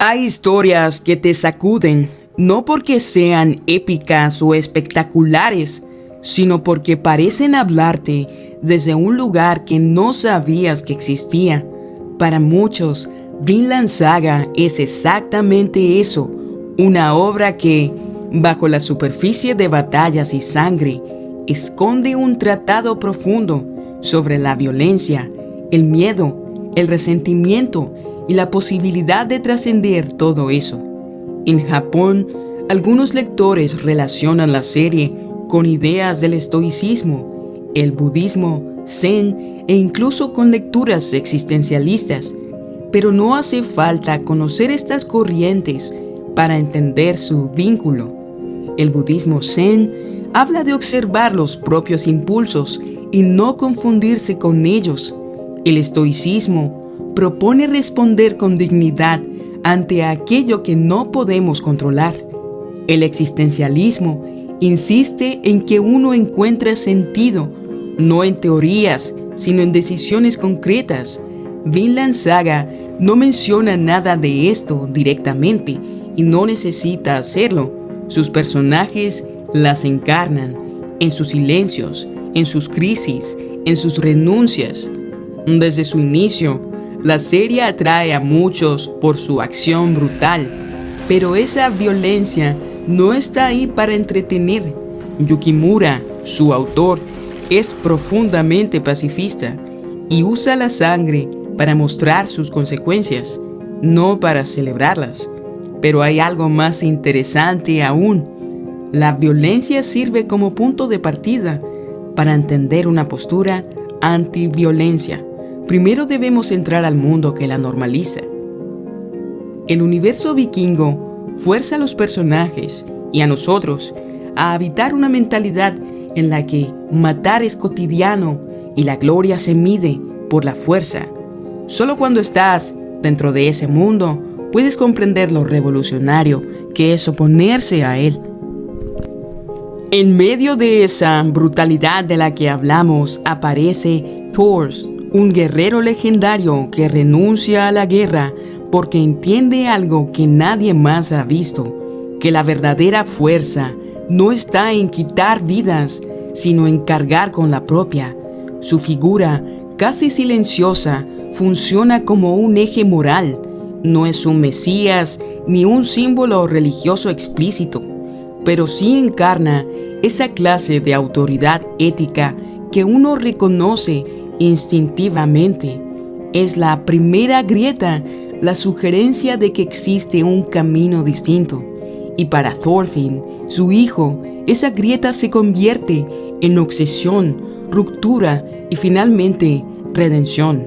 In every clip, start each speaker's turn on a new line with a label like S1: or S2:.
S1: Hay historias que te sacuden, no porque sean épicas o espectaculares, sino porque parecen hablarte desde un lugar que no sabías que existía. Para muchos, Vinland Saga es exactamente eso, una obra que, bajo la superficie de batallas y sangre, esconde un tratado profundo sobre la violencia, el miedo, el resentimiento y la posibilidad de trascender todo eso. En Japón, algunos lectores relacionan la serie con ideas del estoicismo, el budismo, zen e incluso con lecturas existencialistas, pero no hace falta conocer estas corrientes para entender su vínculo. El budismo zen habla de observar los propios impulsos y no confundirse con ellos. El estoicismo propone responder con dignidad ante aquello que no podemos controlar. El existencialismo insiste en que uno encuentre sentido, no en teorías, sino en decisiones concretas. Vinland Saga no menciona nada de esto directamente y no necesita hacerlo. Sus personajes las encarnan en sus silencios, en sus crisis, en sus renuncias. Desde su inicio, la serie atrae a muchos por su acción brutal, pero esa violencia no está ahí para entretener. Yukimura, su autor, es profundamente pacifista y usa la sangre para mostrar sus consecuencias, no para celebrarlas. Pero hay algo más interesante aún. La violencia sirve como punto de partida para entender una postura antiviolencia. Primero debemos entrar al mundo que la normaliza. El universo vikingo fuerza a los personajes y a nosotros a habitar una mentalidad en la que matar es cotidiano y la gloria se mide por la fuerza. Solo cuando estás dentro de ese mundo puedes comprender lo revolucionario que es oponerse a él. En medio de esa brutalidad de la que hablamos aparece Thor, un guerrero legendario que renuncia a la guerra porque entiende algo que nadie más ha visto, que la verdadera fuerza no está en quitar vidas, sino en cargar con la propia. Su figura, casi silenciosa, funciona como un eje moral. No es un mesías ni un símbolo religioso explícito, pero sí encarna esa clase de autoridad ética que uno reconoce instintivamente. Es la primera grieta, la sugerencia de que existe un camino distinto. Y para Thorfinn, su hijo, esa grieta se convierte en obsesión, ruptura y finalmente redención.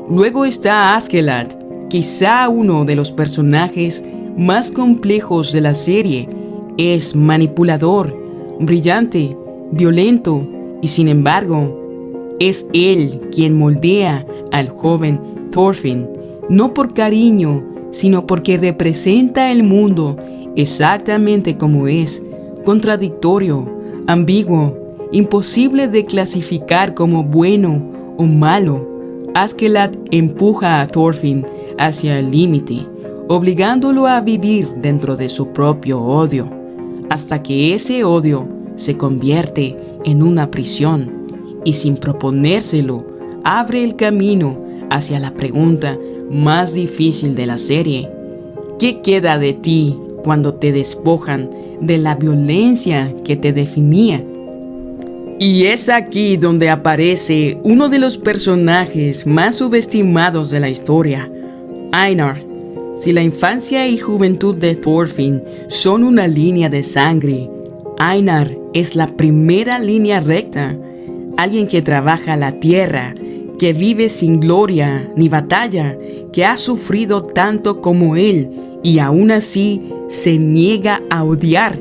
S1: Luego está Askeladd, quizá uno de los personajes más complejos de la serie. Es manipulador, brillante, violento y sin embargo, es él quien moldea al joven Thorfinn, no por cariño, sino porque representa el mundo exactamente como es, contradictorio, ambiguo, imposible de clasificar como bueno o malo. Askeladd empuja a Thorfinn hacia el límite, obligándolo a vivir dentro de su propio odio, hasta que ese odio se convierte en una prisión. Y sin proponérselo, abre el camino hacia la pregunta más difícil de la serie. ¿Qué queda de ti cuando te despojan de la violencia que te definía? Y es aquí donde aparece uno de los personajes más subestimados de la historia, Einar. Si la infancia y juventud de Thorfinn son una línea de sangre, Einar es la primera línea recta. Alguien que trabaja la tierra, que vive sin gloria ni batalla, que ha sufrido tanto como él y aún así se niega a odiar.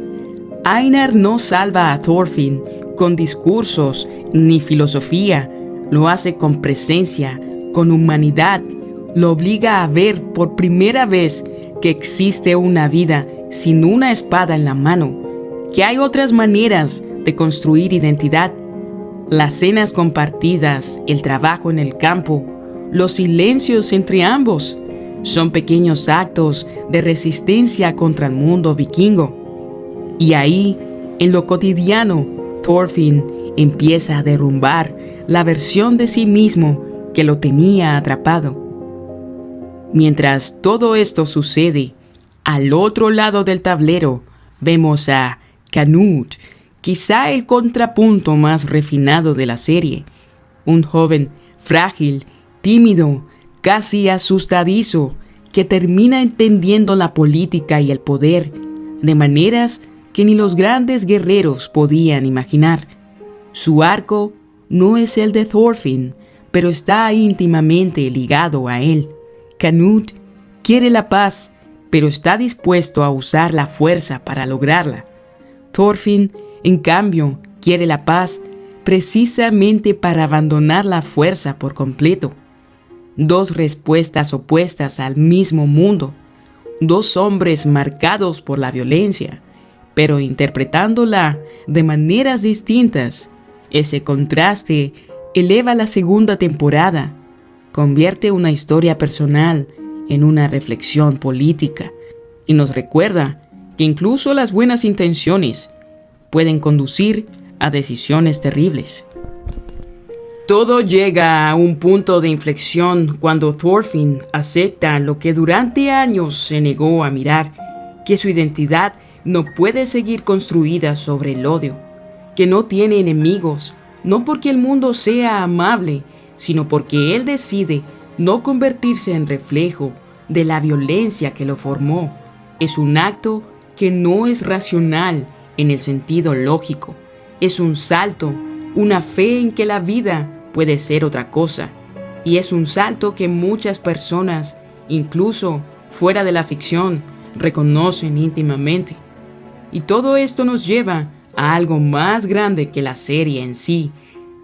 S1: Einar no salva a Thorfinn con discursos ni filosofía, lo hace con presencia, con humanidad, lo obliga a ver por primera vez que existe una vida sin una espada en la mano, que hay otras maneras de construir identidad. Las cenas compartidas, el trabajo en el campo, los silencios entre ambos. Son pequeños actos de resistencia contra el mundo vikingo. Y ahí, en lo cotidiano, Thorfinn empieza a derrumbar la versión de sí mismo que lo tenía atrapado. Mientras todo esto sucede, al otro lado del tablero vemos a Canute, quizá el contrapunto más refinado de la serie, un joven frágil, tímido, casi asustadizo, que termina entendiendo la política y el poder de maneras que ni los grandes guerreros podían imaginar. Su arco no es el de Thorfinn, pero está íntimamente ligado a él. Canute quiere la paz, pero está dispuesto a usar la fuerza para lograrla. Thorfinn, en cambio, quiere la paz precisamente para abandonar la fuerza por completo. Dos respuestas opuestas al mismo mundo, dos hombres marcados por la violencia, pero interpretándola de maneras distintas. Ese contraste eleva la segunda temporada, convierte una historia personal en una reflexión política y nos recuerda que incluso las buenas intenciones pueden conducir a decisiones terribles. Todo llega a un punto de inflexión cuando Thorfinn acepta lo que durante años se negó a mirar, que su identidad no puede seguir construida sobre el odio, que no tiene enemigos, no porque el mundo sea amable, sino porque él decide no convertirse en reflejo de la violencia que lo formó. Es un acto que no es racional en el sentido lógico. Es un salto, una fe en que la vida puede ser otra cosa. Y es un salto que muchas personas, incluso fuera de la ficción, reconocen íntimamente. Y todo esto nos lleva a algo más grande que la serie en sí.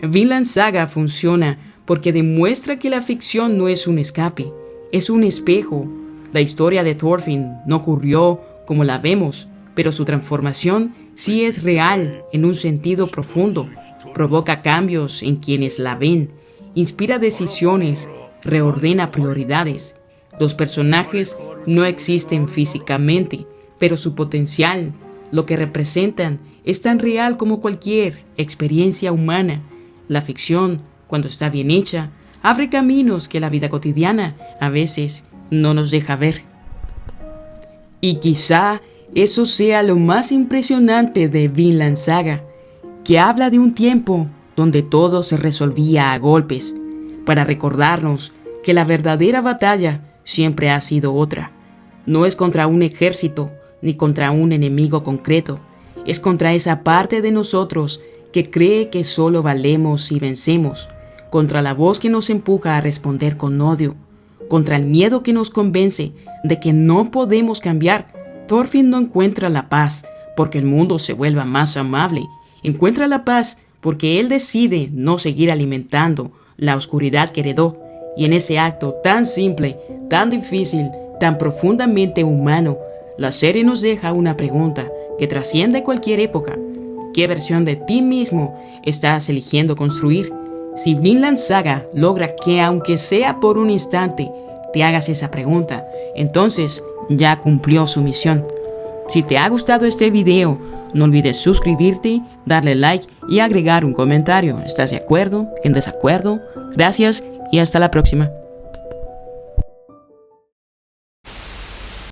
S1: Vinland Saga funciona porque demuestra que la ficción no es un escape, es un espejo. La historia de Thorfinn no ocurrió como la vemos, pero su transformación sí es real en un sentido profundo. Provoca cambios en quienes la ven, inspira decisiones, reordena prioridades. Los personajes no existen físicamente, pero su potencial, lo que representan, es tan real como cualquier experiencia humana. La ficción, cuando está bien hecha, abre caminos que la vida cotidiana a veces no nos deja ver. Y quizá eso sea lo más impresionante de Vinland Saga, que habla de un tiempo donde todo se resolvía a golpes, para recordarnos que la verdadera batalla siempre ha sido otra. No es contra un ejército ni contra un enemigo concreto, es contra esa parte de nosotros que cree que solo valemos si vencemos, contra la voz que nos empuja a responder con odio, contra el miedo que nos convence de que no podemos cambiar. Thorfinn no encuentra la paz porque el mundo se vuelva más amable. Encuentra la paz porque él decide no seguir alimentando la oscuridad que heredó. Y en ese acto tan simple, tan difícil, tan profundamente humano, la serie nos deja una pregunta que trasciende cualquier época. ¿Qué versión de ti mismo estás eligiendo construir? Si Vinland Saga logra que, aunque sea por un instante, te hagas esa pregunta, entonces ya cumplió su misión. Si te ha gustado este video, no olvides suscribirte, darle like y agregar un comentario. ¿Estás de acuerdo? ¿En desacuerdo? Gracias y hasta la próxima.